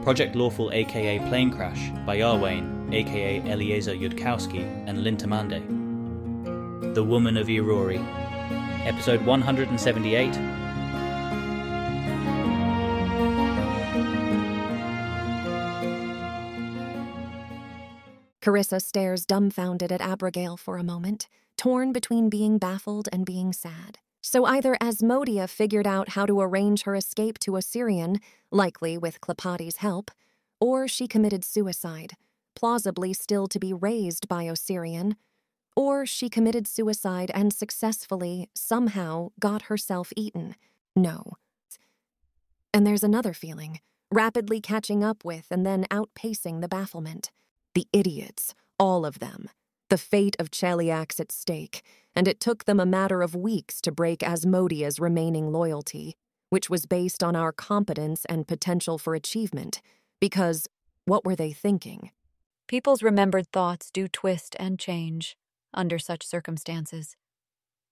Project Lawful aka Planecrash by Arwain aka Eliezer Yudkowsky and Lintamande. The Woman of Irori, Episode 178. Carissa stares dumbfounded at Abigail for a moment, torn between being baffled and being sad. So either Asmodia figured out how to arrange her escape to Osirian, likely with Clepati's help, or she committed suicide, plausibly still to be raised by Osirian, or she committed suicide and successfully, somehow, got herself eaten. No. And there's another feeling, rapidly catching up with and then outpacing the bafflement. The idiots, all of them. The fate of Cheliax at stake, and it took them a matter of weeks to break Asmodia's remaining loyalty, which was based on our competence and potential for achievement, because what were they thinking? People's remembered thoughts do twist and change under such circumstances.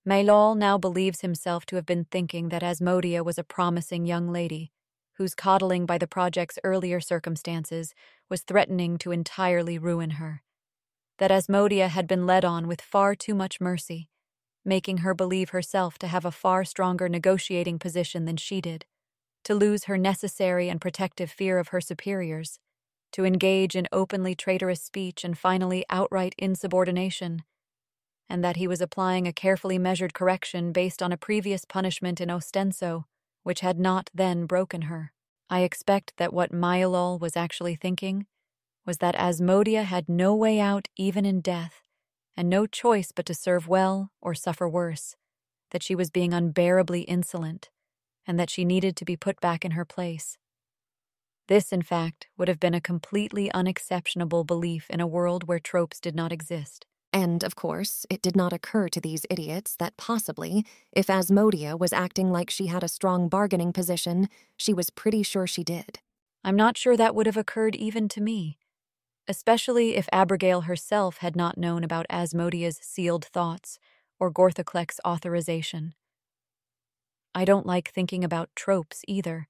Maylol now believes himself to have been thinking that Asmodia was a promising young lady, whose coddling by the project's earlier circumstances was threatening to entirely ruin her. That Asmodia had been led on with far too much mercy, making her believe herself to have a far stronger negotiating position than she did, to lose her necessary and protective fear of her superiors, to engage in openly traitorous speech and finally outright insubordination, and that he was applying a carefully measured correction based on a previous punishment in Ostenso, which had not then broken her. I expect that what Maylol was actually thinking was that Asmodia had no way out even in death, and no choice but to serve well or suffer worse, that she was being unbearably insolent, and that she needed to be put back in her place. This, in fact, would have been a completely unexceptionable belief in a world where tropes did not exist. And, of course, it did not occur to these idiots that possibly, if Asmodia was acting like she had a strong bargaining position, she was pretty sure she did. I'm not sure that would have occurred even to me, especially if Abigail herself had not known about Asmodia's sealed thoughts or Gorthoclex's authorization. I don't like thinking about tropes either,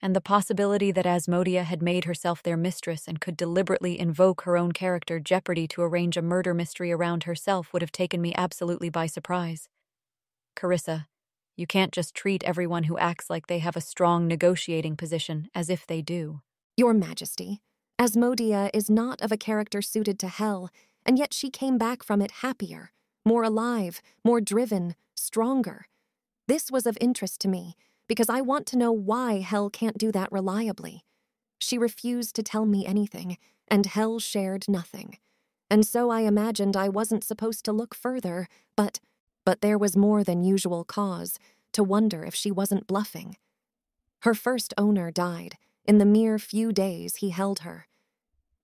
and the possibility that Asmodia had made herself their mistress and could deliberately invoke her own character Jeopardy to arrange a murder mystery around herself would have taken me absolutely by surprise. Carissa, you can't just treat everyone who acts like they have a strong negotiating position as if they do. Your Majesty, Asmodia is not of a character suited to hell, and yet she came back from it happier, more alive, more driven, stronger. This was of interest to me, because I want to know why hell can't do that reliably. She refused to tell me anything, and hell shared nothing. And so I imagined I wasn't supposed to look further, but there was more than usual cause to wonder if she wasn't bluffing. Her first owner died in the mere few days he held her.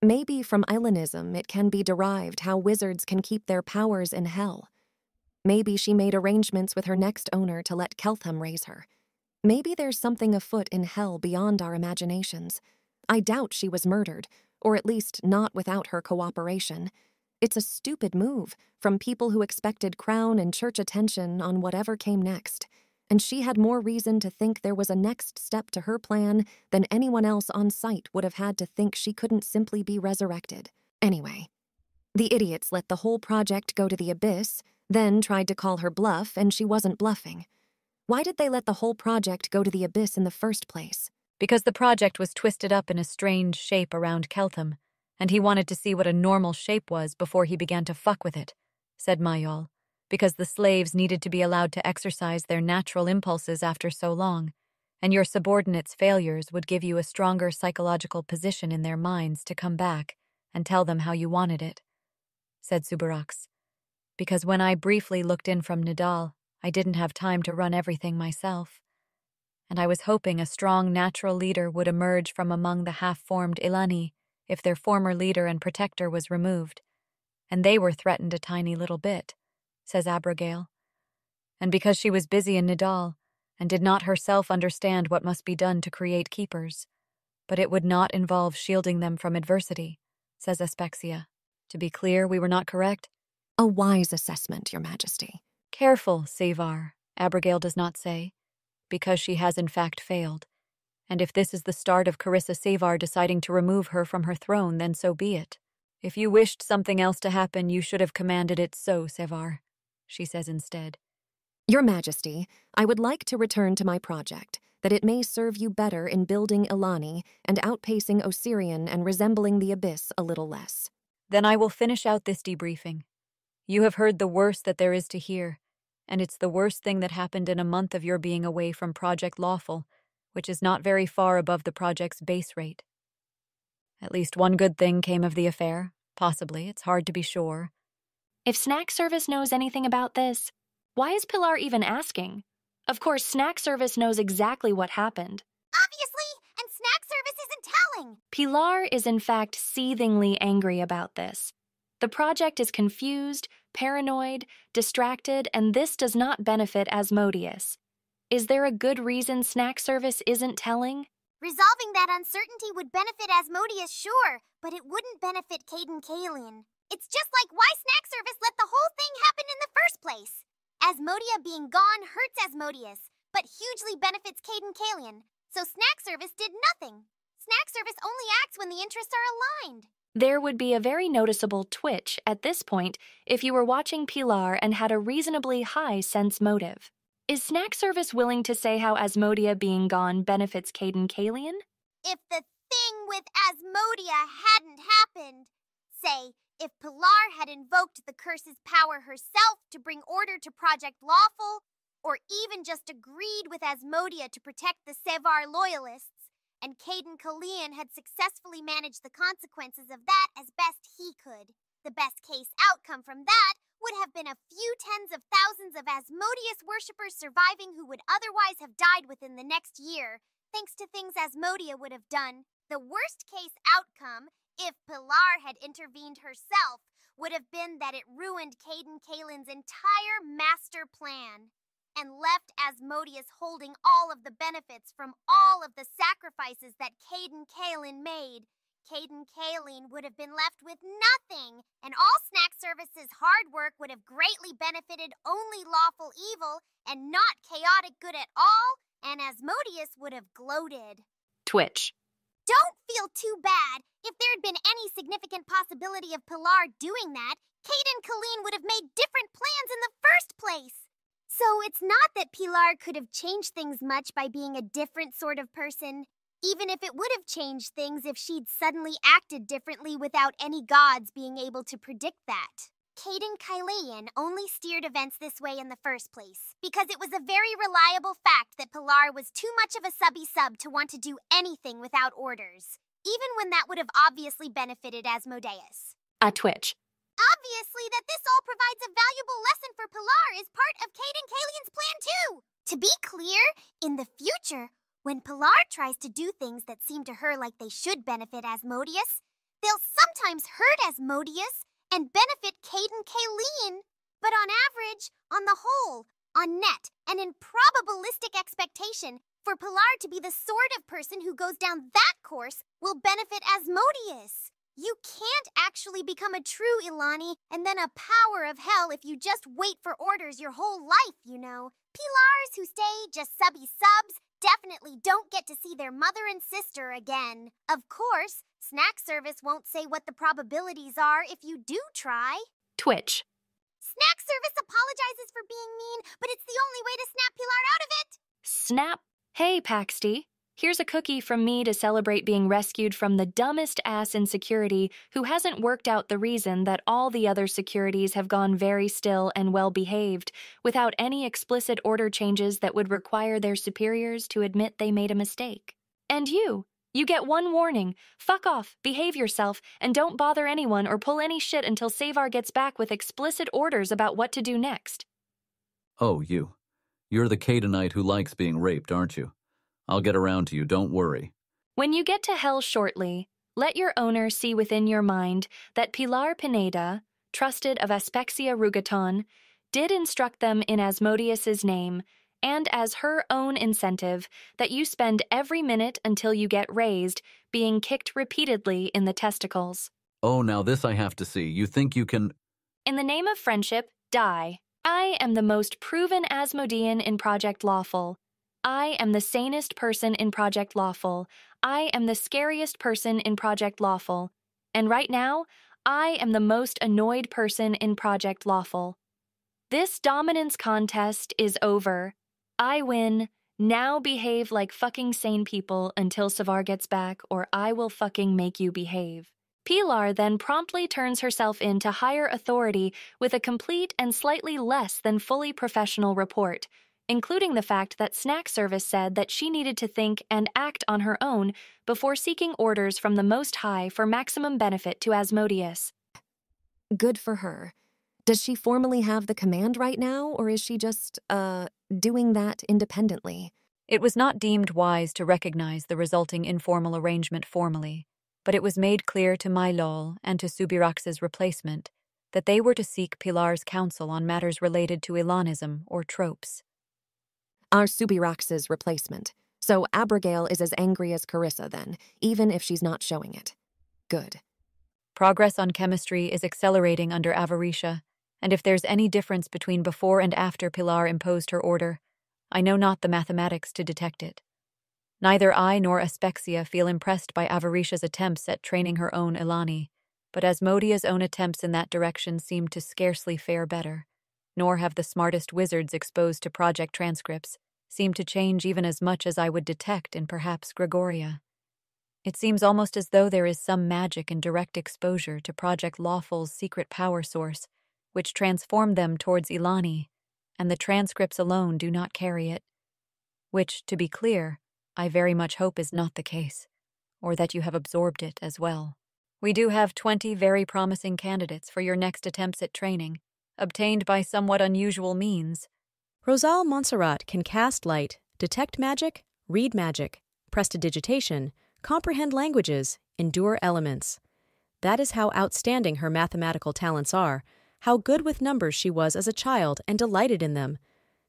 Maybe from Islandism it can be derived how wizards can keep their powers in hell. Maybe she made arrangements with her next owner to let Keltham raise her. Maybe there's something afoot in hell beyond our imaginations. I doubt she was murdered, or at least not without her cooperation. It's a stupid move from people who expected crown and church attention on whatever came next, and she had more reason to think there was a next step to her plan than anyone else on site would have had to think she couldn't simply be resurrected. Anyway, the idiots let the whole project go to the abyss, then tried to call her bluff, and she wasn't bluffing. Why did they let the whole project go to the abyss in the first place? Because the project was twisted up in a strange shape around Keltham, and he wanted to see what a normal shape was before he began to fuck with it, said Mayol, because the slaves needed to be allowed to exercise their natural impulses after so long, and your subordinates' failures would give you a stronger psychological position in their minds to come back and tell them how you wanted it, said Subarax. Because when I briefly looked in from Nidal, I didn't have time to run everything myself, and I was hoping a strong natural leader would emerge from among the half-formed Ilani if their former leader and protector was removed, and they were threatened a tiny little bit, says Abigail. And because she was busy in Nidal, and did not herself understand what must be done to create keepers, but it would not involve shielding them from adversity, says Aspexia. To be clear, we were not correct. A wise assessment, Your Majesty. Careful, Savar, Abigail does not say, because she has in fact failed, And if this is the start of Carissa Savar deciding to remove her from her throne, then so be it. If you wished something else to happen, you should have commanded it so, Savar, she says instead. Your Majesty, I would like to return to my project, that it may serve you better in building Ilani and outpacing Osirian and resembling the Abyss a little less. Then I will finish out this debriefing. You have heard the worst that there is to hear, and it's the worst thing that happened in a month of your being away from Project Lawful, which is not very far above the project's base rate. At least one good thing came of the affair. Possibly, it's hard to be sure. If Snack Service knows anything about this, why is Pilar even asking? Of course, Snack Service knows exactly what happened. Obviously, and Snack Service isn't telling. Pilar is in fact seethingly angry about this. The project is confused, paranoid, distracted, and this does not benefit Asmodeus. Is there a good reason Snack Service isn't telling? Resolving that uncertainty would benefit Asmodeus, sure, but it wouldn't benefit Caden Kalin. It's just like why Snack Service let the whole thing happen in the first place. Asmodia being gone hurts Asmodeus, but hugely benefits Caden Kalin, so Snack Service did nothing. Snack Service only acts when the interests are aligned. There would be a very noticeable twitch at this point if you were watching Pilar and had a reasonably high sense motive. Is Snack Service willing to say how Asmodia being gone benefits Caden Kalin? If the thing with Asmodia hadn't happened, say, if Pilar had invoked the curse's power herself to bring order to Project Lawful, or even just agreed with Asmodia to protect the Savar loyalists, and Caden Kalin had successfully managed the consequences of that as best he could, the best case outcome from that would have been a few tens of thousands of Asmodeus worshippers surviving who would otherwise have died within the next year, thanks to things Asmodia would have done. The worst case outcome, if Pilar had intervened herself, would have been that it ruined Caden Kalin's entire master plan and left Asmodeus holding all of the benefits from all of the sacrifices that Caden Kalin made. Caden Kalin would have been left with nothing, and all Snack Service's hard work would have greatly benefited only lawful evil and not chaotic good at all, and Asmodeus would have gloated. Twitch. Don't feel too bad. If there had been any significant possibility of Pilar doing that, Caden Kalin would have made different plans in the first place. So it's not that Pilar could have changed things much by being a different sort of person, even if it would have changed things if she'd suddenly acted differently without any gods being able to predict that. Caden Kylian only steered events this way in the first place, because it was a very reliable fact that Pilar was too much of a subby sub to want to do anything without orders, even when that would have obviously benefited Asmodeus. A Twitch. Obviously that this all provides a valuable lesson for Pilar is part of Caden Kalian's plan too. To be clear, in the future, when Pilar tries to do things that seem to her like they should benefit Asmodeus, they'll sometimes hurt Asmodeus and benefit Caden Kalin. But on average, on the whole, on net, and in probabilistic expectation, for Pilar to be the sort of person who goes down that course will benefit Asmodeus. You can't actually become a true Ilani and then a power of hell if you just wait for orders your whole life, you know. Pilars who stay just subby subs definitely don't get to see their mother and sister again. Of course, Snack Service won't say what the probabilities are if you do try. Twitch. Snack Service apologizes for being mean, but it's the only way to snap Pilar out of it. Snap. Hey, Paxty. Here's a cookie from me to celebrate being rescued from the dumbest ass in security who hasn't worked out the reason that all the other securities have gone very still and well-behaved without any explicit order changes that would require their superiors to admit they made a mistake. And you get one warning. Fuck off, behave yourself, and don't bother anyone or pull any shit until Savar gets back with explicit orders about what to do next. Oh, you. You're the Cadenite who likes being raped, aren't you? I'll get around to you, don't worry. When you get to hell shortly, let your owner see within your mind that Pilar Pineda, trusted of Aspexia Rugaton, did instruct them in Asmodeus's name, and as her own incentive, that you spend every minute until you get raised, being kicked repeatedly in the testicles. Oh, now this I have to see. You think you can... In the name of friendship, die. I am the most proven Asmodean in Project Lawful. I am the sanest person in Project Lawful. I am the scariest person in Project Lawful. And right now, I am the most annoyed person in Project Lawful. This dominance contest is over. I win. Now behave like fucking sane people until Savar gets back, or I will fucking make you behave. Pilar then promptly turns herself in to higher authority with a complete and slightly less than fully professional report, including the fact that Snack Service said that she needed to think and act on her own before seeking orders from the Most High for maximum benefit to Asmodeus. Good for her. Does she formally have the command right now, or is she just, doing that independently? It was not deemed wise to recognize the resulting informal arrangement formally, but it was made clear to Mailol and to Subirax's replacement that they were to seek Pilar's counsel on matters related to Ilanism or tropes. Our Subirax's replacement. So Abigail is as angry as Carissa then, even if she's not showing it. Good. Progress on chemistry is accelerating under Avaricia, and if there's any difference between before and after Pilar imposed her order, I know not the mathematics to detect it. Neither I nor Aspexia feel impressed by Avaricia's attempts at training her own Ilani, but Asmodea's own attempts in that direction seem to scarcely fare better, nor have the smartest wizards exposed to project transcripts seemed to change even as much as I would detect in perhaps Gregoria. It seems almost as though there is some magic in direct exposure to Project Lawful's secret power source, which transformed them towards Ilani, and the transcripts alone do not carry it. Which, to be clear, I very much hope is not the case, or that you have absorbed it as well. We do have 20 very promising candidates for your next attempts at training, obtained by somewhat unusual means. Rosal Montserrat can cast light, detect magic, read magic, prestidigitation, comprehend languages, endure elements. That is how outstanding her mathematical talents are, how good with numbers she was as a child and delighted in them,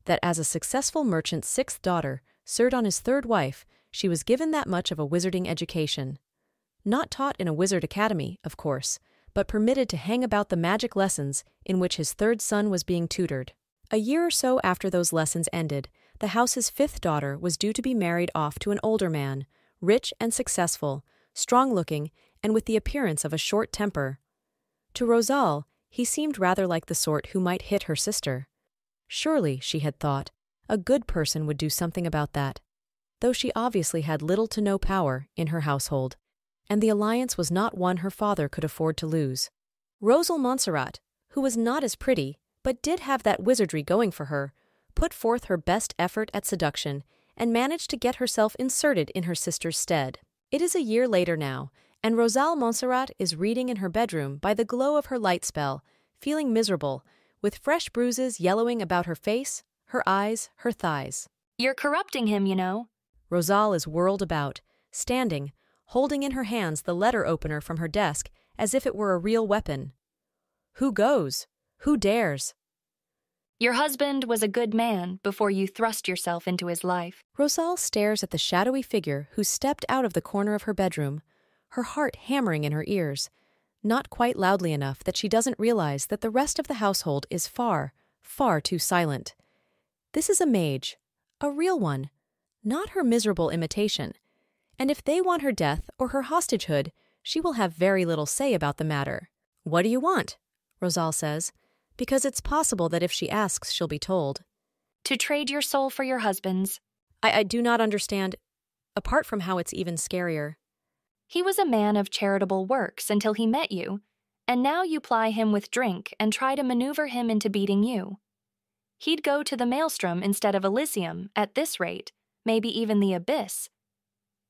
that as a successful merchant's 6th daughter, served on his 3rd wife, she was given that much of a wizarding education. Not taught in a wizard academy, of course, but permitted to hang about the magic lessons in which his 3rd son was being tutored. A year or so after those lessons ended, the house's 5th daughter was due to be married off to an older man, rich and successful, strong-looking, and with the appearance of a short temper. To Rosal, he seemed rather like the sort who might hit her sister. Surely, she had thought, a good person would do something about that, though she obviously had little to no power in her household, and the alliance was not one her father could afford to lose. Rosal Montserrat, who was not as pretty, but did have that wizardry going for her, put forth her best effort at seduction and managed to get herself inserted in her sister's stead. It is a year later now, and Rosal Montserrat is reading in her bedroom by the glow of her light spell, feeling miserable, with fresh bruises yellowing about her face, her eyes, her thighs. You're corrupting him, you know. Rosal is whirled about, standing, holding in her hands the letter opener from her desk as if it were a real weapon. Who goes? Who dares? Your husband was a good man before you thrust yourself into his life. Rosal stares at the shadowy figure who stepped out of the corner of her bedroom, her heart hammering in her ears, not quite loudly enough that she doesn't realize that the rest of the household is far, far too silent. This is a mage, a real one, not her miserable imitation, and if they want her death or her hostagehood, she will have very little say about the matter. What do you want? Rosal says, because it's possible that if she asks, she'll be told. To trade your soul for your husband's. I do not understand, apart from how it's even scarier. He was a man of charitable works until he met you, and now you ply him with drink and try to maneuver him into beating you. He'd go to the Maelstrom instead of Elysium at this rate, maybe even the Abyss.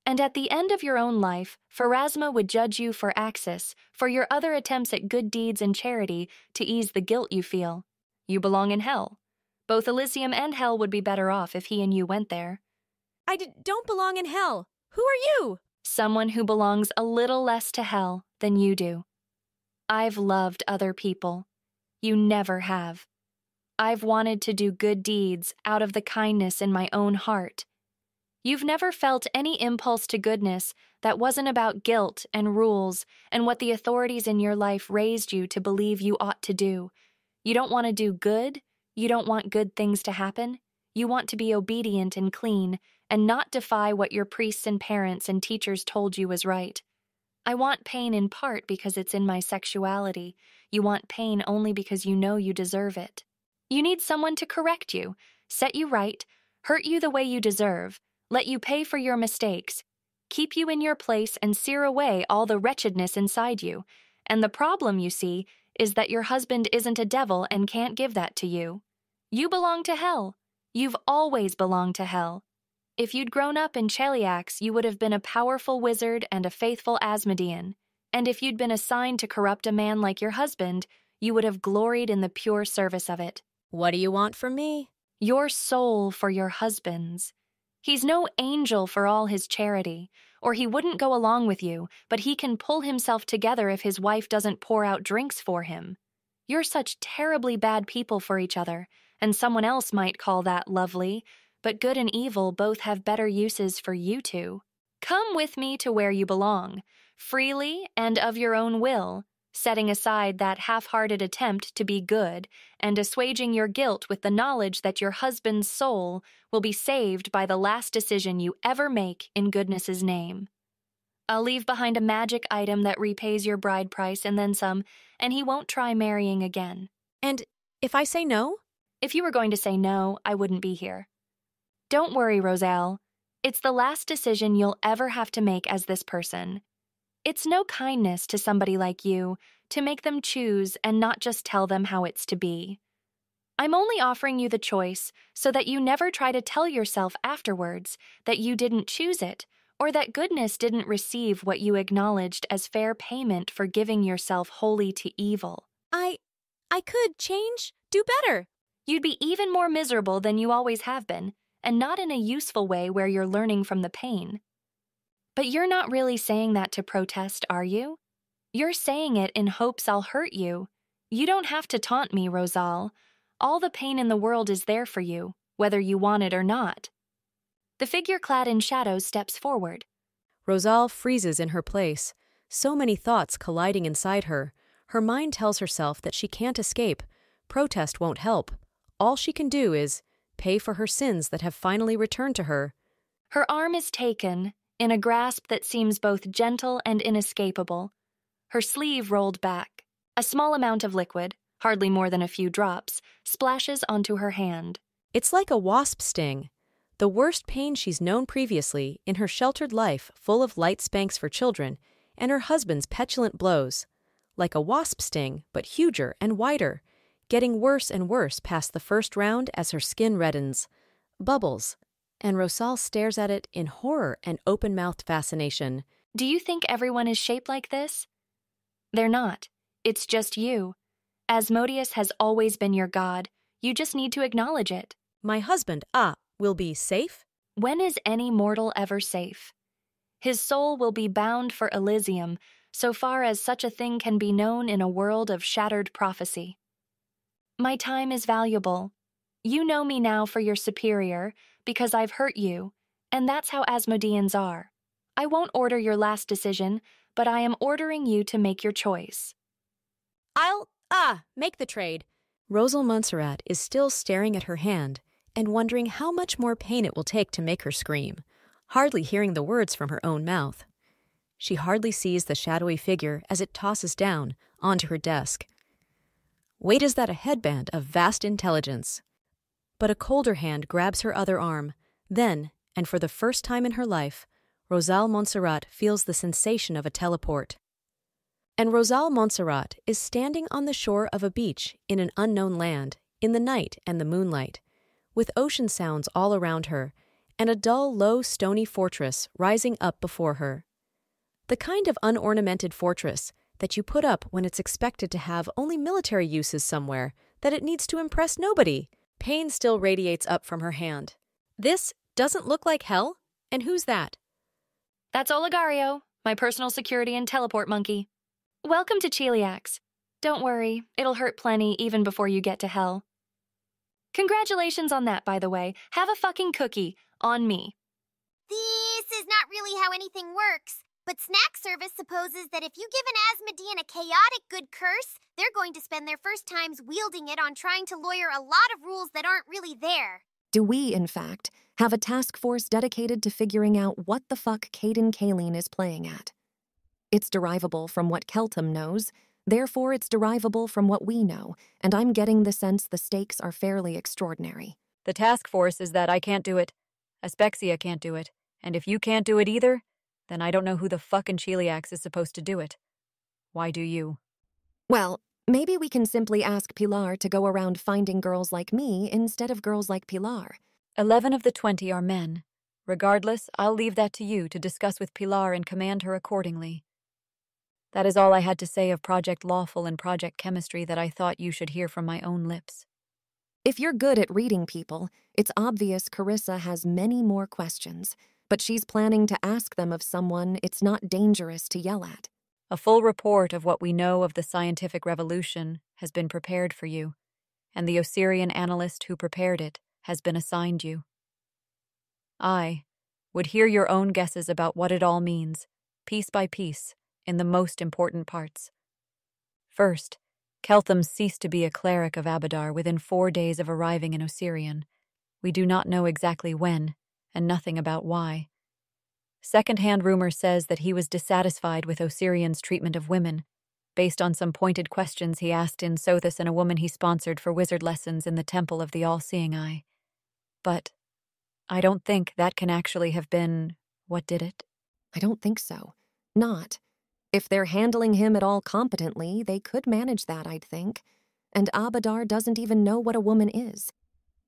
And at the end of your own life, Pharasma would judge you for Axis, for your other attempts at good deeds and charity to ease the guilt you feel. You belong in hell. Both Elysium and hell would be better off if he and you went there. I don't belong in hell. Who are you? Someone who belongs a little less to hell than you do. I've loved other people. You never have. I've wanted to do good deeds out of the kindness in my own heart. You've never felt any impulse to goodness that wasn't about guilt and rules and what the authorities in your life raised you to believe you ought to do. You don't want to do good. You don't want good things to happen. You want to be obedient and clean, and not defy what your priests and parents and teachers told you was right. I want pain in part because it's in my sexuality. You want pain only because you know you deserve it. You need someone to correct you, set you right, hurt you the way you deserve, let you pay for your mistakes, keep you in your place and sear away all the wretchedness inside you. And the problem, you see, is that your husband isn't a devil and can't give that to you. You belong to hell. You've always belonged to hell. If you'd grown up in Cheliax, you would have been a powerful wizard and a faithful Asmodean. And if you'd been assigned to corrupt a man like your husband, you would have gloried in the pure service of it. What do you want from me? Your soul for your husband's. He's no angel for all his charity, or he wouldn't go along with you, but he can pull himself together if his wife doesn't pour out drinks for him. You're such terribly bad people for each other, and someone else might call that lovely, but good and evil both have better uses for you two. Come with me to where you belong, freely and of your own will, setting aside that half-hearted attempt to be good and assuaging your guilt with the knowledge that your husband's soul will be saved by the last decision you ever make in goodness's name. I'll leave behind a magic item that repays your bride price and then some, and he won't try marrying again. And if I say no? If you were going to say no, I wouldn't be here. Don't worry, Roselle. It's the last decision you'll ever have to make as this person. It's no kindness to somebody like you to make them choose and not just tell them how it's to be. I'm only offering you the choice so that you never try to tell yourself afterwards that you didn't choose it, or that goodness didn't receive what you acknowledged as fair payment for giving yourself wholly to evil. I could change, do better. You'd be even more miserable than you always have been, and not in a useful way where you're learning from the pain. But you're not really saying that to protest, are you? You're saying it in hopes I'll hurt you. You don't have to taunt me, Rosal. All the pain in the world is there for you, whether you want it or not. The figure clad in shadows steps forward. Rosal freezes in her place, so many thoughts colliding inside her. Her mind tells herself that she can't escape. Protest won't help. All she can do is pay for her sins that have finally returned to her. Her arm is taken, in a grasp that seems both gentle and inescapable. Her sleeve rolled back. A small amount of liquid, hardly more than a few drops, splashes onto her hand. It's like a wasp sting. The worst pain she's known previously in her sheltered life full of light spanks for children and her husband's petulant blows. Like a wasp sting, but huger and wider, getting worse and worse past the first round as her skin reddens. Bubbles. And Rosal stares at it in horror and open-mouthed fascination. Do you think everyone is shaped like this? They're not. It's just you. Asmodeus has always been your god. You just need to acknowledge it. My husband, will be safe? When is any mortal ever safe? His soul will be bound for Elysium, so far as such a thing can be known in a world of shattered prophecy. My time is valuable. You know me now for your superior, because I've hurt you, and that's how Asmodeans are. I won't order your last decision, but I am ordering you to make your choice. I'll, make the trade. Rosal Montserrat is still staring at her hand and wondering how much more pain it will take to make her scream, hardly hearing the words from her own mouth. She hardly sees the shadowy figure as it tosses down onto her desk. Wait, is that a headband of vast intelligence? But a colder hand grabs her other arm. Then, and for the first time in her life, Rosal Montserrat feels the sensation of a teleport. And Rosal Montserrat is standing on the shore of a beach in an unknown land, in the night and the moonlight, with ocean sounds all around her, and a dull, low, stony fortress rising up before her. The kind of unornamented fortress that you put up when it's expected to have only military uses somewhere, that it needs to impress nobody. Pain still radiates up from her hand. This doesn't look like hell? And who's that? That's Oligario, my personal security and teleport monkey. Welcome to Cheliax. Don't worry, it'll hurt plenty even before you get to hell. Congratulations on that, by the way. Have a fucking cookie. On me. This is not really how anything works. But Snack Service supposes that if you give an Asmodean a chaotic good curse, they're going to spend their first times wielding it on trying to lawyer a lot of rules that aren't really there. Do we, in fact, have a task force dedicated to figuring out what the fuck Caden Kaleen is playing at? It's derivable from what Keltham knows, therefore it's derivable from what we know, and I'm getting the sense the stakes are fairly extraordinary. The task force is that I can't do it. Aspexia can't do it. And if you can't do it either, then I don't know who the fucking Cheliax is supposed to do it. Why do you? Well, maybe we can simply ask Pilar to go around finding girls like me instead of girls like Pilar. 11 of the 20 are men. Regardless, I'll leave that to you to discuss with Pilar and command her accordingly. That is all I had to say of Project Lawful and Project Chemistry that I thought you should hear from my own lips. If you're good at reading people, it's obvious Carissa has many more questions, but she's planning to ask them of someone it's not dangerous to yell at. A full report of what we know of the scientific revolution has been prepared for you, and the Osirian analyst who prepared it has been assigned you. I would hear your own guesses about what it all means, piece by piece, in the most important parts. First, Keltham ceased to be a cleric of Abadar within 4 days of arriving in Osirian. We do not know exactly when, and nothing about why. Second-hand rumor says that he was dissatisfied with Osirian's treatment of women, based on some pointed questions he asked in Sothis and a woman he sponsored for wizard lessons in the Temple of the All-Seeing Eye. But I don't think that can actually have been what did it. I don't think so. Not. If they're handling him at all competently, they could manage that, I'd think. And Abadar doesn't even know what a woman is.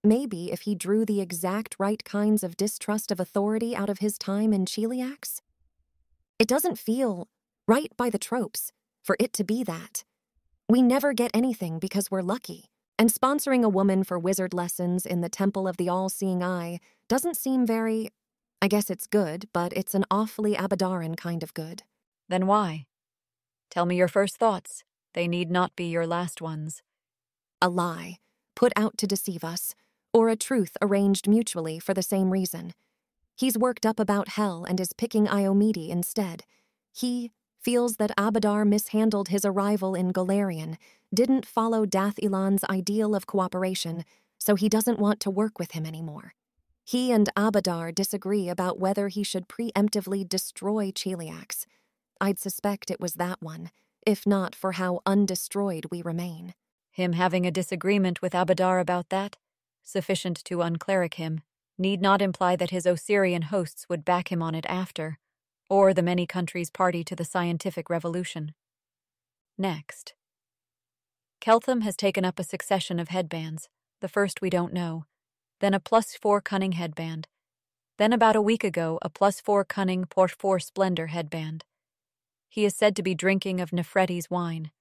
Maybe if he drew the exact right kinds of distrust of authority out of his time in Cheliax? It doesn't feel right by the tropes for it to be that. We never get anything because we're lucky, and sponsoring a woman for wizard lessons in the Temple of the All-Seeing Eye doesn't seem very... I guess it's good, but it's an awfully Abadaran kind of good. Then why? Tell me your first thoughts. They need not be your last ones. A lie, put out to deceive us, or a truth arranged mutually for the same reason. He's worked up about hell and is picking Iomede instead. He feels that Abadar mishandled his arrival in Golarion, didn't follow Dath Ilan's ideal of cooperation, so he doesn't want to work with him anymore. He and Abadar disagree about whether he should preemptively destroy Cheliax. I'd suspect it was that one, if not for how undestroyed we remain. Him having a disagreement with Abadar about that, sufficient to uncleric him, need not imply that his Osirian hosts would back him on it after, or the many countries party to the scientific revolution. Next. Keltham has taken up a succession of headbands, the first we don't know, then a +4 cunning headband, then about a week ago a +4 cunning +4 splendor headband. He is said to be drinking of Nefretti's wine.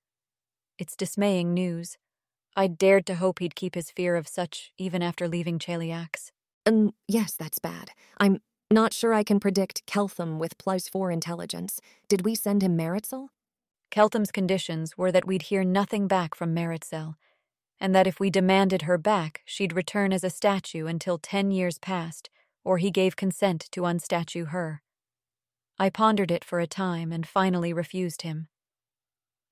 It's dismaying news. I'd dared to hope he'd keep his fear of such even after leaving Cheliax. Yes, that's bad. I'm not sure I can predict Keltham with +4 intelligence. Did we send him Meritzel? Keltham's conditions were that we'd hear nothing back from Meritzel, and that if we demanded her back, she'd return as a statue until 10 years passed, or he gave consent to unstatue her. I pondered it for a time and finally refused him.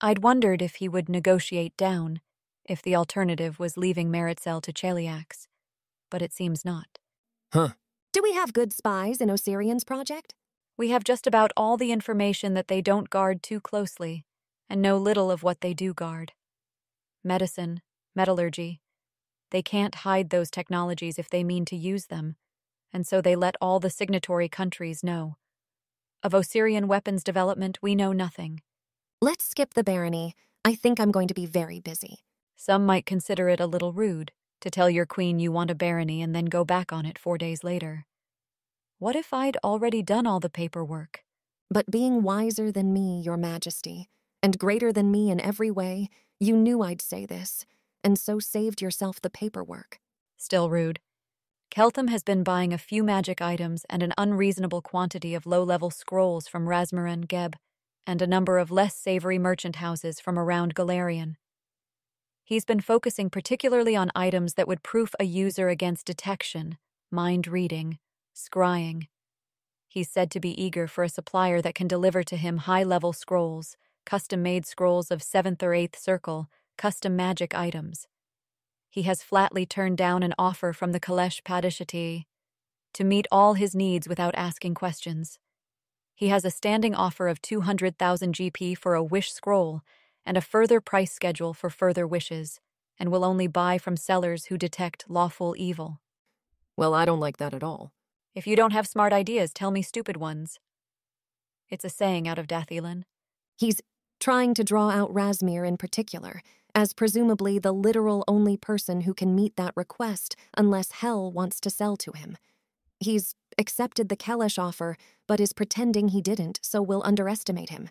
I'd wondered if he would negotiate down, if the alternative was leaving Meritzel to Cheliax, but it seems not. Huh. Do we have good spies in Osirian's project? We have just about all the information that they don't guard too closely, and know little of what they do guard. Medicine, metallurgy. They can't hide those technologies if they mean to use them, and so they let all the signatory countries know. Of Osirian weapons development, we know nothing. Let's skip the barony. I think I'm going to be very busy. Some might consider it a little rude to tell your queen you want a barony and then go back on it 4 days later. What if I'd already done all the paperwork? But being wiser than me, your majesty, and greater than me in every way, you knew I'd say this, and so saved yourself the paperwork. Still rude. Keltham has been buying a few magic items and an unreasonable quantity of low-level scrolls from Rasmuren Geb, and a number of less savory merchant houses from around Golarion. He's been focusing particularly on items that would proof a user against detection, mind reading, scrying. He's said to be eager for a supplier that can deliver to him high-level scrolls, custom-made scrolls of 7th or 8th circle, custom magic items. He has flatly turned down an offer from the Kalesh Padishati to meet all his needs without asking questions. He has a standing offer of 200,000 GP for a wish scroll and a further price schedule for further wishes, and will only buy from sellers who detect lawful evil. Well, I don't like that at all. If you don't have smart ideas, tell me stupid ones. It's a saying out of Dathilan. He's trying to draw out Razmir in particular, as presumably the literal only person who can meet that request unless Hell wants to sell to him. He's accepted the Kelesh offer, but is pretending he didn't, so we'll underestimate him.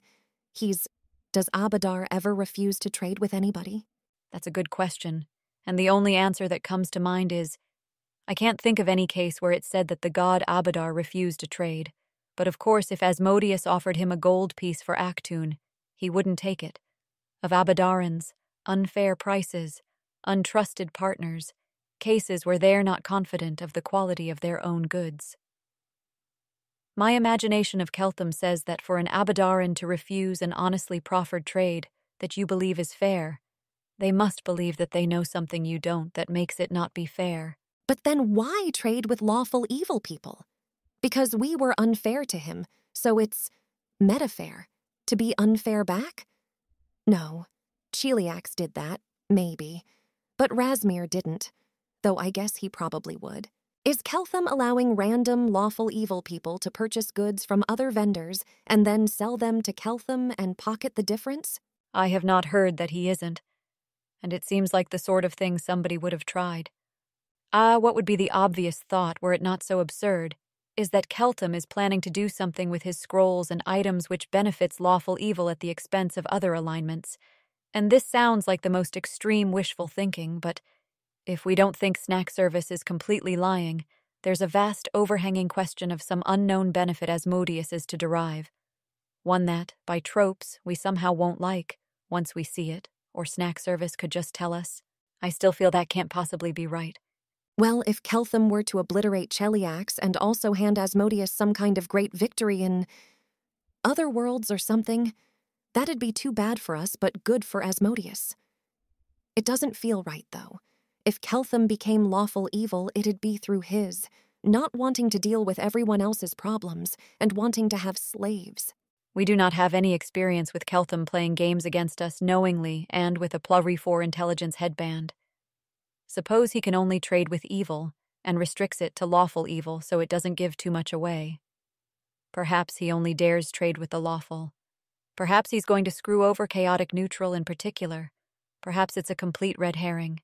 Does Abadar ever refuse to trade with anybody? That's a good question, and the only answer that comes to mind is, I can't think of any case where it said that the god Abadar refused to trade, but of course if Asmodeus offered him a gold piece for Actun, he wouldn't take it. Of Abadarans, unfair prices, untrusted partners, cases where they're not confident of the quality of their own goods. My imagination of Keltham says that for an Abadaran to refuse an honestly proffered trade that you believe is fair, they must believe that they know something you don't that makes it not be fair. But then why trade with lawful evil people? Because we were unfair to him, so it's metafair. To be unfair back? No. Cheliax did that, maybe. But Razmir didn't, though I guess he probably would. Is Keltham allowing random lawful evil people to purchase goods from other vendors and then sell them to Keltham and pocket the difference? I have not heard that he isn't, and it seems like the sort of thing somebody would have tried. What would be the obvious thought, were it not so absurd, is that Keltham is planning to do something with his scrolls and items which benefits lawful evil at the expense of other alignments. And this sounds like the most extreme wishful thinking, but if we don't think snack service is completely lying, there's a vast overhanging question of some unknown benefit Asmodeus is to derive. One that, by tropes, we somehow won't like once we see it, or snack service could just tell us. I still feel that can't possibly be right. Well, if Keltham were to obliterate Cheliax and also hand Asmodeus some kind of great victory in other worlds or something, that'd be too bad for us, but good for Asmodeus. It doesn't feel right, though. If Keltham became lawful evil, it'd be through his, not wanting to deal with everyone else's problems and wanting to have slaves. We do not have any experience with Keltham playing games against us knowingly and with a Plurifor intelligence headband. Suppose he can only trade with evil and restricts it to lawful evil so it doesn't give too much away. Perhaps he only dares trade with the lawful. Perhaps he's going to screw over chaotic neutral in particular. Perhaps it's a complete red herring.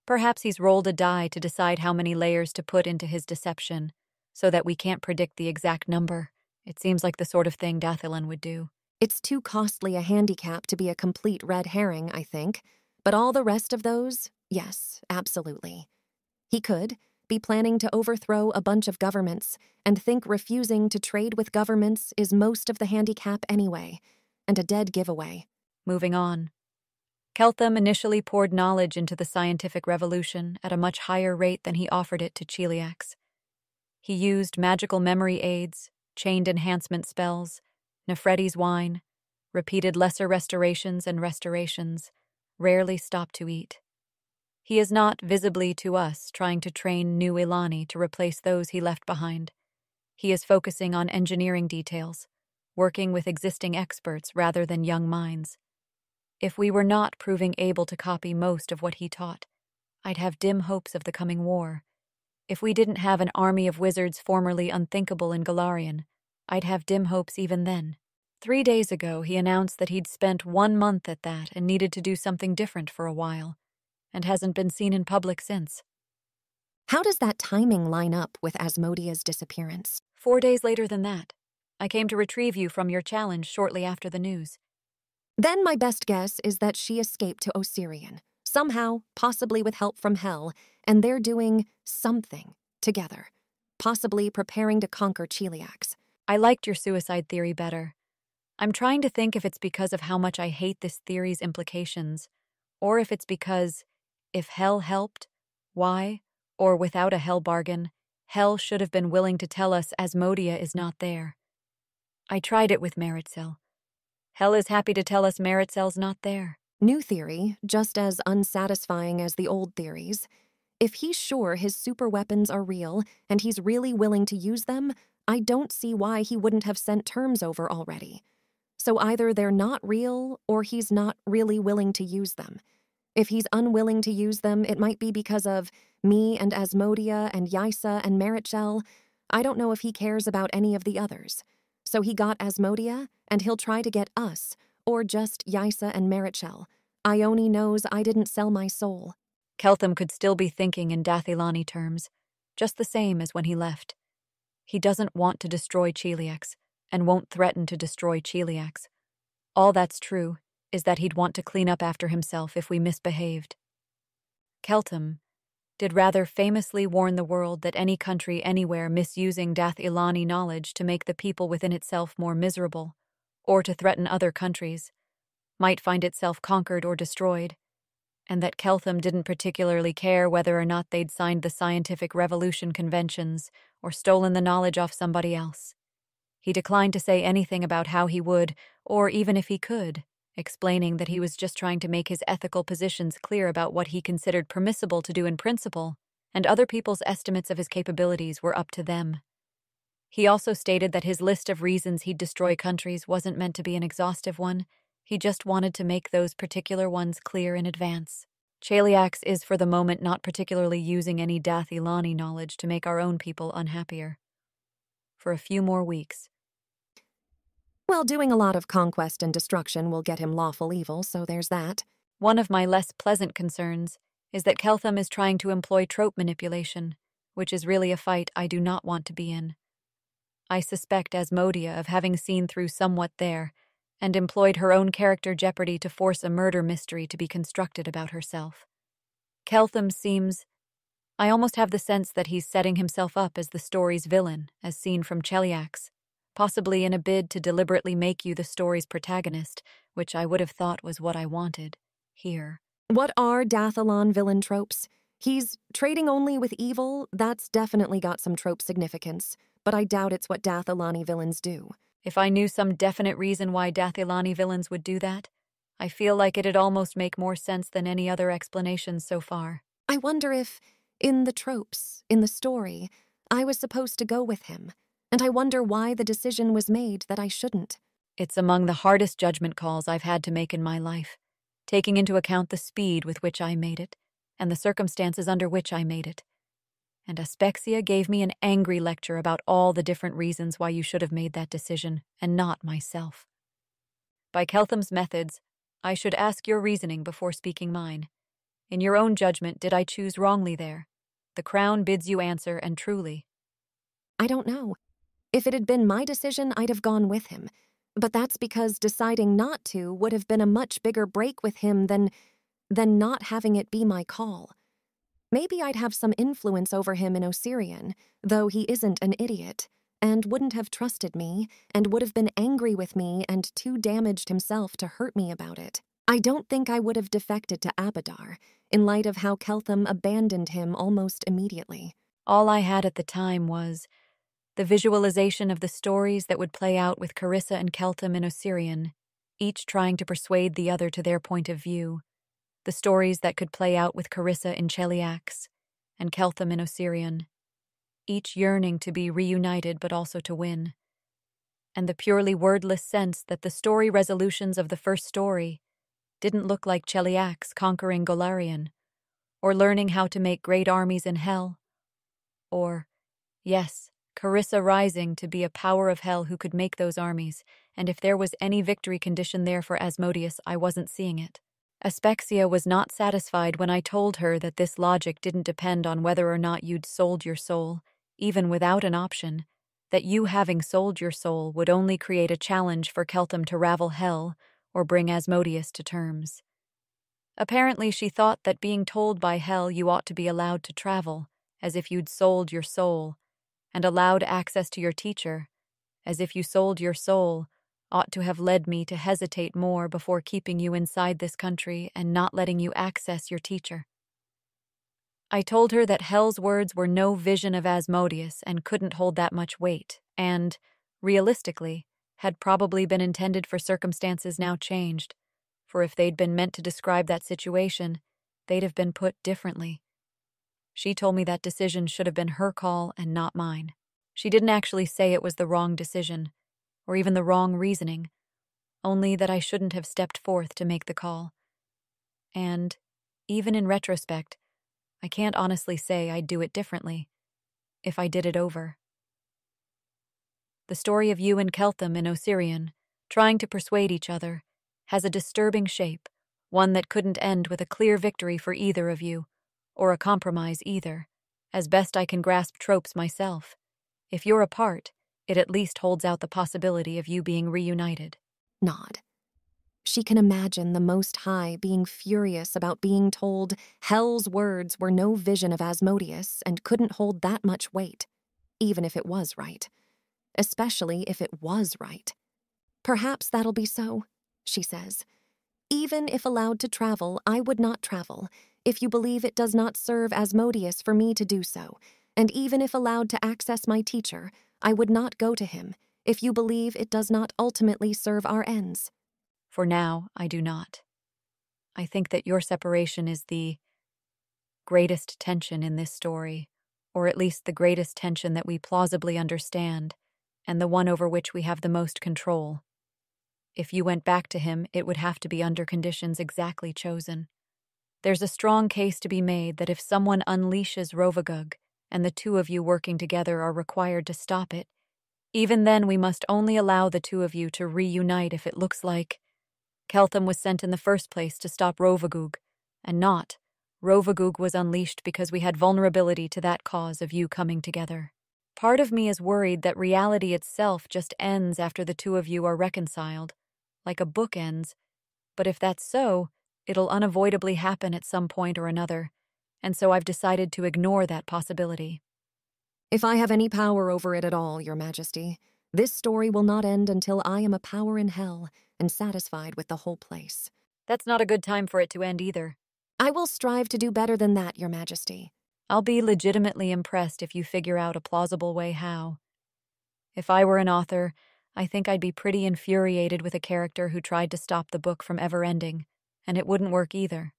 Perhaps he's rolled a die to decide how many layers to put into his deception, so that we can't predict the exact number. It seems like the sort of thing Dathilan would do. It's too costly a handicap to be a complete red herring, I think. But all the rest of those, yes, absolutely. He could be planning to overthrow a bunch of governments and think refusing to trade with governments is most of the handicap anyway, and a dead giveaway. Moving on. Keltham initially poured knowledge into the scientific revolution at a much higher rate than he offered it to Cheliax. He used magical memory aids, chained enhancement spells, Nephretes wine, repeated lesser restorations and restorations, rarely stopped to eat. He is not, visibly to us, trying to train new Ilani to replace those he left behind. He is focusing on engineering details, working with existing experts rather than young minds. If we were not proving able to copy most of what he taught, I'd have dim hopes of the coming war. If we didn't have an army of wizards formerly unthinkable in Galarian, I'd have dim hopes even then. 3 days ago, he announced that he'd spent 1 month at that and needed to do something different for a while, and hasn't been seen in public since. How does that timing line up with Asmodea's disappearance? 4 days later than that. I came to retrieve you from your challenge shortly after the news. Then my best guess is that she escaped to Osirian, somehow, possibly with help from Hell, and they're doing something together, possibly preparing to conquer Cheliax. I liked your suicide theory better. I'm trying to think if it's because of how much I hate this theory's implications, or if it's because, if Hell helped, why, or without a Hell bargain, Hell should have been willing to tell us Asmodea is not there. I tried it with Meritzel. Hell is happy to tell us Meritzel's not there. New theory, just as unsatisfying as the old theories. If he's sure his super weapons are real and he's really willing to use them, I don't see why he wouldn't have sent terms over already. So either they're not real or he's not really willing to use them. If he's unwilling to use them, it might be because of me and Asmodia and Yaisa and Marichel. I don't know if he cares about any of the others. So he got Asmodia, and he'll try to get us, or just Yaisa and Marichel. Ione knows I didn't sell my soul. Keltham could still be thinking in Dathilani terms, just the same as when he left. He doesn't want to destroy Cheliax, and won't threaten to destroy Cheliax. All that's true is that he'd want to clean up after himself if we misbehaved. Keltham did rather famously warn the world that any country anywhere misusing Dathilani knowledge to make the people within itself more miserable, or to threaten other countries, might find itself conquered or destroyed, and that Keltham didn't particularly care whether or not they'd signed the scientific revolution conventions or stolen the knowledge off somebody else. He declined to say anything about how he would, or even if he could, explaining that he was just trying to make his ethical positions clear about what he considered permissible to do in principle, and other people's estimates of his capabilities were up to them. He also stated that his list of reasons he'd destroy countries wasn't meant to be an exhaustive one. He just wanted to make those particular ones clear in advance. Cheliax is for the moment not particularly using any Dathilani knowledge to make our own people unhappier. For a few more weeks. Well, doing a lot of conquest and destruction will get him lawful evil, so there's that. One of my less pleasant concerns is that Keltham is trying to employ trope manipulation, which is really a fight I do not want to be in. I suspect Asmodia of having seen through somewhat there, and employed her own character Jeopardy to force a murder mystery to be constructed about herself. Keltham seems... I almost have the sense that he's setting himself up as the story's villain, as seen from Cheliax, possibly in a bid to deliberately make you the story's protagonist, which I would have thought was what I wanted, here. What are Dathalon villain tropes? He's trading only with evil. That's definitely got some trope significance, but I doubt it's what Dathalani villains do. If I knew some definite reason why Dathilani villains would do that, I feel like it'd almost make more sense than any other explanations so far. I wonder if, in the tropes, in the story, I was supposed to go with him, and I wonder why the decision was made that I shouldn't. It's among the hardest judgment calls I've had to make in my life, taking into account the speed with which I made it, and the circumstances under which I made it. And Aspexia gave me an angry lecture about all the different reasons why you should have made that decision, and not myself. By Keltham's methods, I should ask your reasoning before speaking mine. In your own judgment, did I choose wrongly there? The crown bids you answer, and truly. I don't know. If it had been my decision, I'd have gone with him. But that's because deciding not to would have been a much bigger break with him than not having it be my call. Maybe I'd have some influence over him in Osirian, though he isn't an idiot, and wouldn't have trusted me, and would have been angry with me and too damaged himself to hurt me about it. I don't think I would have defected to Abadar, in light of how Keltham abandoned him almost immediately. All I had at the time was the visualization of the stories that would play out with Carissa and Keltham in Osirian, each trying to persuade the other to their point of view. The stories that could play out with Carissa in Cheliax and Keltham in Osirian, each yearning to be reunited but also to win. And the purely wordless sense that the story resolutions of the first story didn't look like Cheliax conquering Golarion, or learning how to make great armies in hell, or, yes, Carissa rising to be a power of hell who could make those armies, and if there was any victory condition there for Asmodeus, I wasn't seeing it. Aspexia was not satisfied when I told her that this logic didn't depend on whether or not you'd sold your soul, even without an option, that you having sold your soul would only create a challenge for Keltham to ravel hell or bring Asmodeus to terms. Apparently she thought that being told by hell you ought to be allowed to travel, as if you'd sold your soul, and allowed access to your teacher, as if you sold your soul, ought to have led me to hesitate more before keeping you inside this country and not letting you access your teacher. I told her that Hell's words were no vision of Asmodeus and couldn't hold that much weight, and, realistically, had probably been intended for circumstances now changed, for if they'd been meant to describe that situation, they'd have been put differently. She told me that decision should have been her call and not mine. She didn't actually say it was the wrong decision, or even the wrong reasoning, only that I shouldn't have stepped forth to make the call. And, even in retrospect, I can't honestly say I'd do it differently, if I did it over. The story of you and Keltham in Osirian, trying to persuade each other, has a disturbing shape, one that couldn't end with a clear victory for either of you, or a compromise either. As best I can grasp tropes myself, if you're apart, it at least holds out the possibility of you being reunited. Nod. She can imagine the Most High being furious about being told Hell's words were no vision of Asmodeus and couldn't hold that much weight, even if it was right. Especially if it was right. Perhaps that'll be so, she says. Even if allowed to travel, I would not travel, if you believe it does not serve Asmodeus for me to do so, and even if allowed to access my teacher, I would not go to him, if you believe it does not ultimately serve our ends. For now, I do not. I think that your separation is the greatest tension in this story, or at least the greatest tension that we plausibly understand, and the one over which we have the most control. If you went back to him, it would have to be under conditions exactly chosen. There's a strong case to be made that if someone unleashes Rovagug, and the two of you working together are required to stop it, even then we must only allow the two of you to reunite if it looks like Keltham was sent in the first place to stop Rovagug, and not Rovagug was unleashed because we had vulnerability to that cause of you coming together. Part of me is worried that reality itself just ends after the two of you are reconciled, like a book ends, but if that's so, it'll unavoidably happen at some point or another, and so I've decided to ignore that possibility. If I have any power over it at all, Your Majesty, this story will not end until I am a power in hell and satisfied with the whole place. That's not a good time for it to end either. I will strive to do better than that, Your Majesty. I'll be legitimately impressed if you figure out a plausible way how. If I were an author, I think I'd be pretty infuriated with a character who tried to stop the book from ever ending, and it wouldn't work either.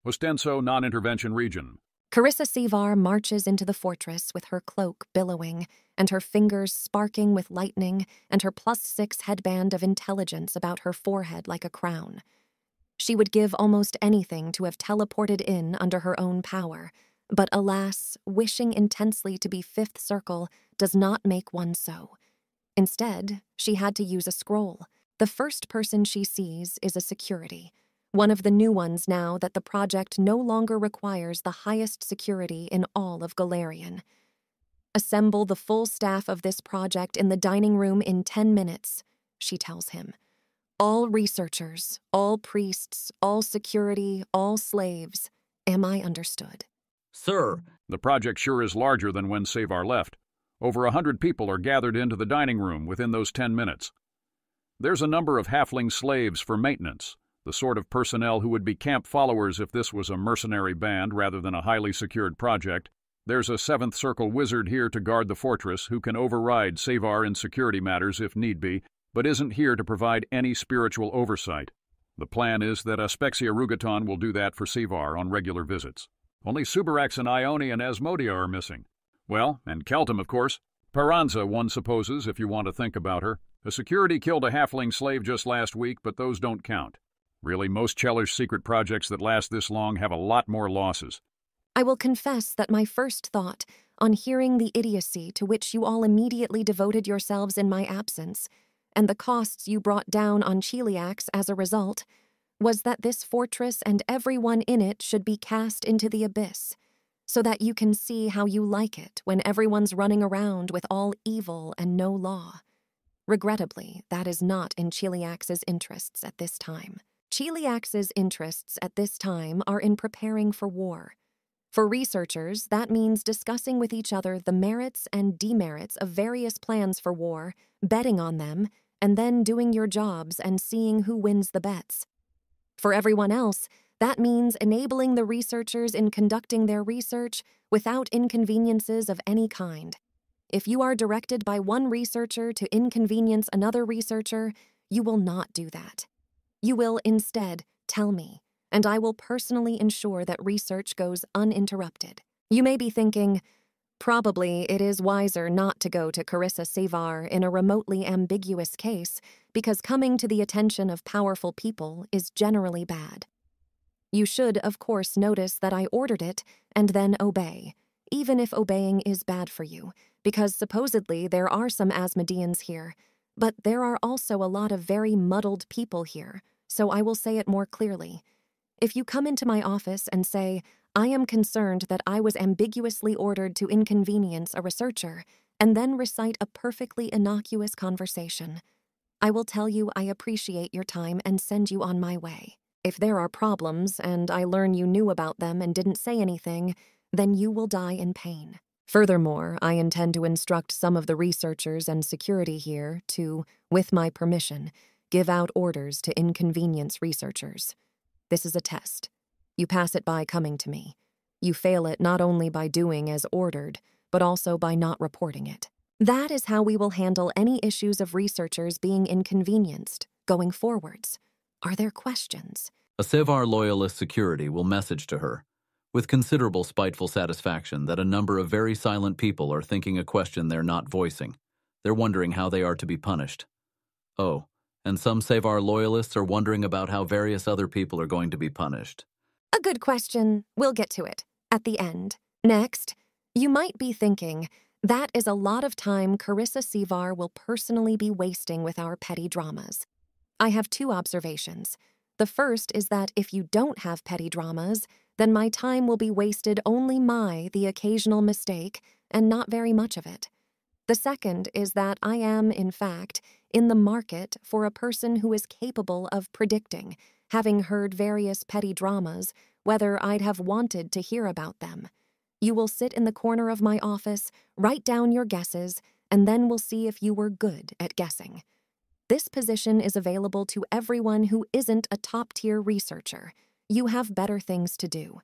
Ostenso non-intervention region. Carissa Sevar marches into the fortress with her cloak billowing, and her fingers sparking with lightning, and her +6 headband of intelligence about her forehead like a crown. She would give almost anything to have teleported in under her own power, but alas, wishing intensely to be Fifth Circle does not make one so. Instead, she had to use a scroll. The first person she sees is a security, one of the new ones now that the project no longer requires the highest security in all of Galarian. Assemble the full staff of this project in the dining room in 10 minutes, she tells him. All researchers, all priests, all security, all slaves. Am I understood? Sir, The project sure is larger than when Savar left. Over 100 people are gathered into the dining room within those 10 minutes. There's a number of halfling slaves for maintenance, the sort of personnel who would be camp followers if this was a mercenary band rather than a highly secured project. There's a Seventh Circle wizard here to guard the fortress who can override Savar in security matters if need be, but isn't here to provide any spiritual oversight. The plan is that Aspexia Rugaton will do that for Savar on regular visits. Only Subarax and Ione and Asmodia are missing. Well, and Keltham, of course. Peranza, one supposes, if you want to think about her. A security killed a halfling slave just last week, but those don't count. Really, most Chelish secret projects that last this long have a lot more losses. I will confess that my first thought, on hearing the idiocy to which you all immediately devoted yourselves in my absence, and the costs you brought down on Cheliax as a result, was that this fortress and everyone in it should be cast into the abyss, so that you can see how you like it when everyone's running around with all evil and no law. Regrettably, that is not in Cheliax's interests at this time. Cheliax's interests at this time are in preparing for war. For researchers, that means discussing with each other the merits and demerits of various plans for war, betting on them, and then doing your jobs and seeing who wins the bets. For everyone else, that means enabling the researchers in conducting their research without inconveniences of any kind. If you are directed by one researcher to inconvenience another researcher, you will not do that. You will instead tell me, and I will personally ensure that research goes uninterrupted. You may be thinking, probably it is wiser not to go to Carissa Sevar in a remotely ambiguous case because coming to the attention of powerful people is generally bad. You should, of course, notice that I ordered it and then obey, even if obeying is bad for you, because supposedly there are some Asmodeans here, but there are also a lot of very muddled people here, so I will say it more clearly. If you come into my office and say, I am concerned that I was ambiguously ordered to inconvenience a researcher, and then recite a perfectly innocuous conversation, I will tell you I appreciate your time and send you on my way. If there are problems and I learn you knew about them and didn't say anything, then you will die in pain. Furthermore, I intend to instruct some of the researchers and security here to, with my permission, give out orders to inconvenience researchers. This is a test. You pass it by coming to me. You fail it not only by doing as ordered, but also by not reporting it. That is how we will handle any issues of researchers being inconvenienced going forwards. Are there questions? A Sevar loyalist security will message to her, with considerable spiteful satisfaction, that a number of very silent people are thinking a question they're not voicing. They're wondering how they are to be punished. Oh, and some Sevar loyalists are wondering about how various other people are going to be punished. A good question. We'll get to it at the end. Next, you might be thinking, that is a lot of time Carissa Sevar will personally be wasting with our petty dramas. I have two observations. The first is that if you don't have petty dramas, then my time will be wasted only the occasional mistake, and not very much of it. The second is that I am, in fact, in the market for a person who is capable of predicting, having heard various petty dramas, whether I'd have wanted to hear about them. You will sit in the corner of my office, write down your guesses, and then we'll see if you were good at guessing. This position is available to everyone who isn't a top-tier researcher. You have better things to do.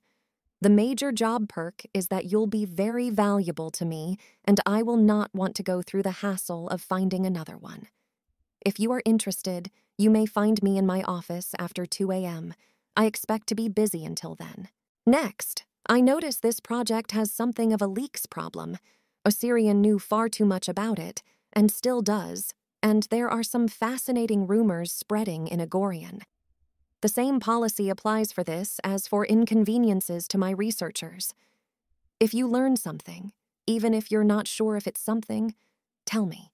The major job perk is that you'll be very valuable to me, and I will not want to go through the hassle of finding another one. If you are interested, you may find me in my office after 2 a.m. I expect to be busy until then. Next, I notice this project has something of a leaks problem. Osirian knew far too much about it, and still does, and there are some fascinating rumors spreading in Agorian. The same policy applies for this as for inconveniences to my researchers. If you learn something, even if you're not sure if it's something, tell me.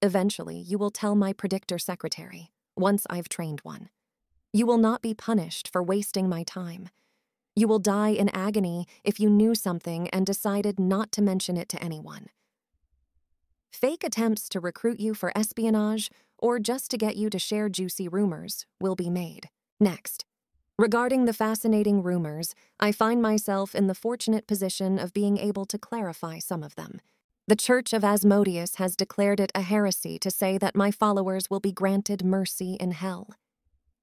Eventually, you will tell my predictor secretary, once I've trained one. You will not be punished for wasting my time. You will die in agony if you knew something and decided not to mention it to anyone. Fake attempts to recruit you for espionage or just to get you to share juicy rumors will be made. Next, regarding the fascinating rumors, I find myself in the fortunate position of being able to clarify some of them. The Church of Asmodeus has declared it a heresy to say that my followers will be granted mercy in hell.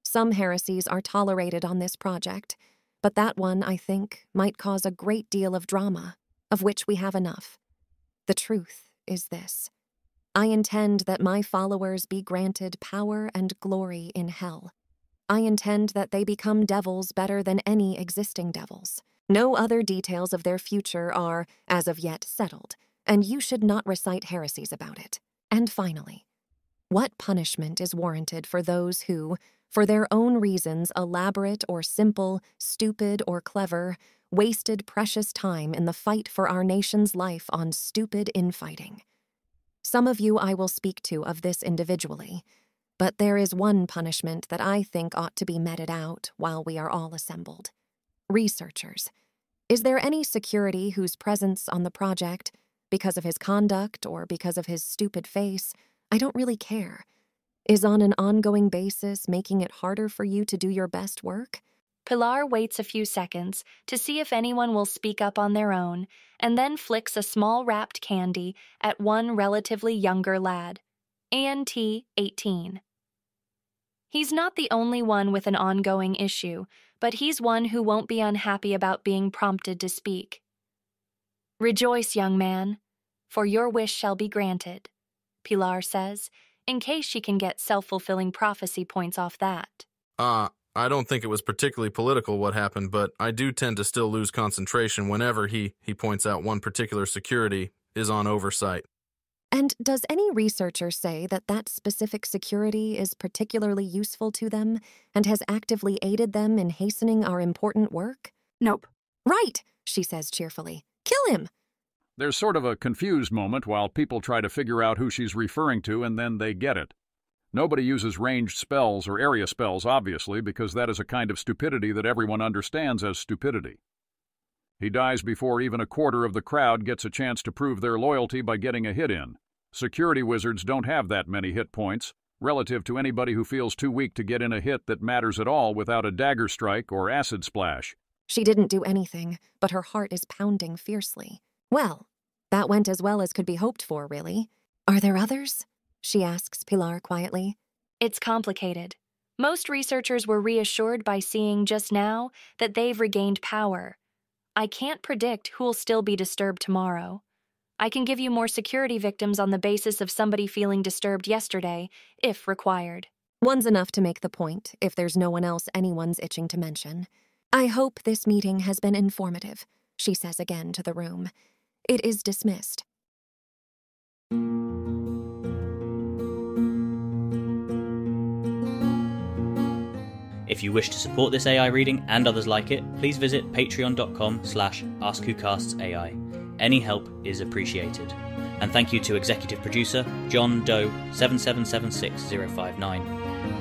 Some heresies are tolerated on this project, but that one, I think, might cause a great deal of drama, of which we have enough. The truth is this. I intend that my followers be granted power and glory in hell. I intend that they become devils better than any existing devils. No other details of their future are, as of yet, settled, and you should not recite heresies about it. And finally, what punishment is warranted for those who, for their own reasons, elaborate or simple, stupid or clever, wasted precious time in the fight for our nation's life on stupid infighting? Some of you I will speak to of this individually, but there is one punishment that I think ought to be meted out while we are all assembled. Researchers. Is there any security whose presence on the project, because of his conduct or because of his stupid face, I don't really care, is on an ongoing basis making it harder for you to do your best work? Pilar waits a few seconds to see if anyone will speak up on their own, and then flicks a small wrapped candy at one relatively younger lad, ANT 18. He's not the only one with an ongoing issue, but he's one who won't be unhappy about being prompted to speak. Rejoice, young man, for your wish shall be granted, Pilar says, in case she can get self-fulfilling prophecy points off that. I don't think it was particularly political what happened, but I do tend to still lose concentration whenever he points out one particular security is on oversight. And does any researcher say that that specific security is particularly useful to them and has actively aided them in hastening our important work? Nope. Right, she says cheerfully. Kill him! There's sort of a confused moment while people try to figure out who she's referring to, and then they get it. Nobody uses ranged spells or area spells, obviously, because that is a kind of stupidity that everyone understands as stupidity. He dies before even a quarter of the crowd gets a chance to prove their loyalty by getting a hit in. Security wizards don't have that many hit points, relative to anybody who feels too weak to get in a hit that matters at all without a dagger strike or acid splash. She didn't do anything, but her heart is pounding fiercely. Well, that went as well as could be hoped for, really. Are there others? She asks Pilar quietly. It's complicated. Most researchers were reassured by seeing just now that they've regained power. I can't predict who'll still be disturbed tomorrow. I can give you more security victims on the basis of somebody feeling disturbed yesterday, if required. One's enough to make the point, if there's no one else anyone's itching to mention. I hope this meeting has been informative, she says again to the room. It is dismissed. If you wish to support this AI reading and others like it, please visit patreon.com/AskWhoCastsAI. Any help is appreciated. And thank you to executive producer John Doe 7776059.